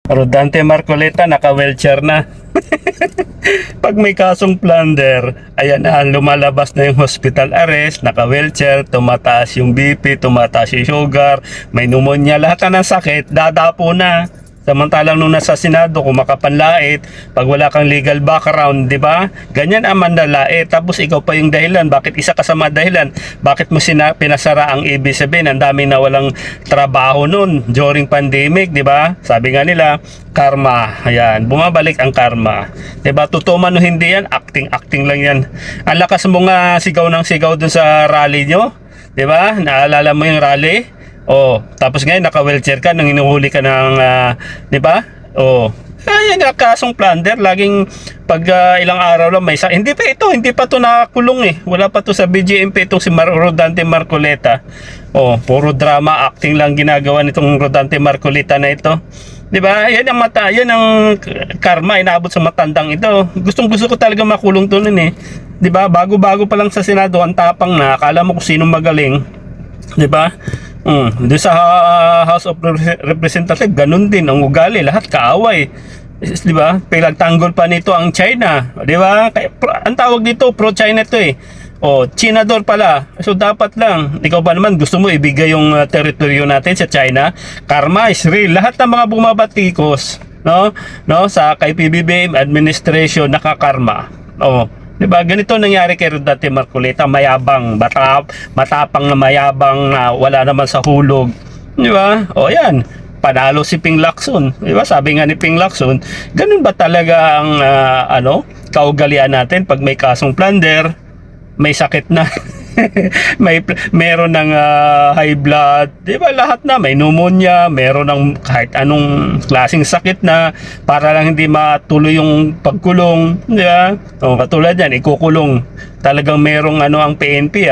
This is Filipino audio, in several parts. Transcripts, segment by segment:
Rodante Marcoleta, naka-wheelchair na. Pag may kasong plunder, ayan na, lumalabas na yung hospital arrest, naka-wheelchair, tumataas yung BP, tumataas yung sugar, may pneumonia, lahat na ng sakit, dadapo na. Samantalang nung nasa Senado, kung makapanlait, pag wala kang legal background, di ba? Ganyan ang manlalait. Tapos ikaw pa yung dahilan. Bakit isa ka sa mga dahilan? Bakit mo pinasara ang ABS-CBN? Ang dami na walang trabaho nun during pandemic, di ba? Sabi nga nila, karma. Ayan, bumabalik ang karma. Di ba? Totoo man o hindi yan, acting lang yan. Ang lakas mo nga sigaw ng sigaw dun sa rally nyo. Di ba? Naalala mo yung rally? Oh, tapos ngayon naka-wheelchair ka nang hinuhuli ka ng, di ba? Oh. Ayan, kasong plunder, laging pag ilang araw lang may hindi pa to nakakulong eh. Wala pa to sa BJMP itong si Rodante Marcoleta. Oh, puro drama, acting lang ginagawa nitong Rodante Marcoleta na ito. 'Di ba? Yan ang yan ang karma inaabot sa matandang ito. Gustong-gusto ko talaga makulong to nun eh. 'Di ba? Bago-bago pa lang sa Senado, ang tapang na, akala mo kung sino magaling. 'Di ba? Doon sa House of Representatives, ganun din ang ugali, lahat kaaway. Di ba? Pinagtanggol pa nito ang China, di ba? Ang tawag dito, pro-China to eh. Oh, Chinador pala. So dapat lang, ikaw ba naman gusto mo ibigay yung teritoryo natin sa China? Karma is real. Lahat ng mga bumabatikos, no, sa kay PBBM administration nakakarma. Oh, diba? Ganito nangyari kay Rodante Marcoleta, mayabang, matapang na mayabang na wala naman sa hulog. Diba? O yan, panalo si Ping Lacson. Diba? Sabi nga ni Ping Lacson, ganun ba talaga ang kaugalian natin pag may kasong plunder, may sakit na, meron ng high blood, di ba, lahat na, may pneumonia, meron ng kahit anong klaseng sakit na para lang hindi matuloy yung pagkulong, di ba? O, katulad yan, ikukulong. Talagang merong ang PNP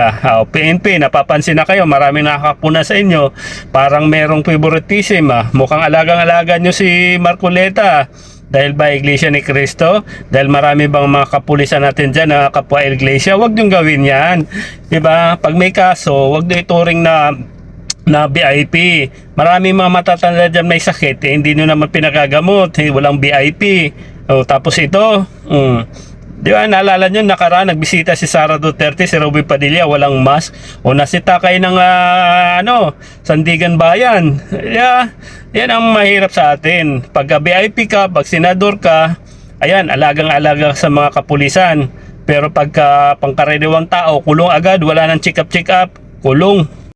PNP, napapansin na kayo, maraming nakakapuna sa inyo, parang merong favoritism mukhang alagang-alaga nyo si Marcoleta. Dahil ba Iglesia ni Cristo? Dahil marami bang mga kapulisan natin dyan na kapwa Iglesia? Huwag niyong gawin yan. Diba? Pag may kaso, huwag niyo ituring na VIP. Marami mga matatanda dyan may sakit, hindi nyo naman pinagagamot, walang VIP. Tapos ito, di ba, naalala nyo, nakaraan, nagbisita si Sara Duterte, si Robby Padilla, walang mask. O nasita kayo ng, Sandigan Bayan. Yeah, yan ang mahirap sa atin. Pag VIP ka, pag senador ka, ayan, alagang-alaga sa mga kapulisan. Pero pagka pangkaraniwang tao, kulong agad, wala nang check up, kulong.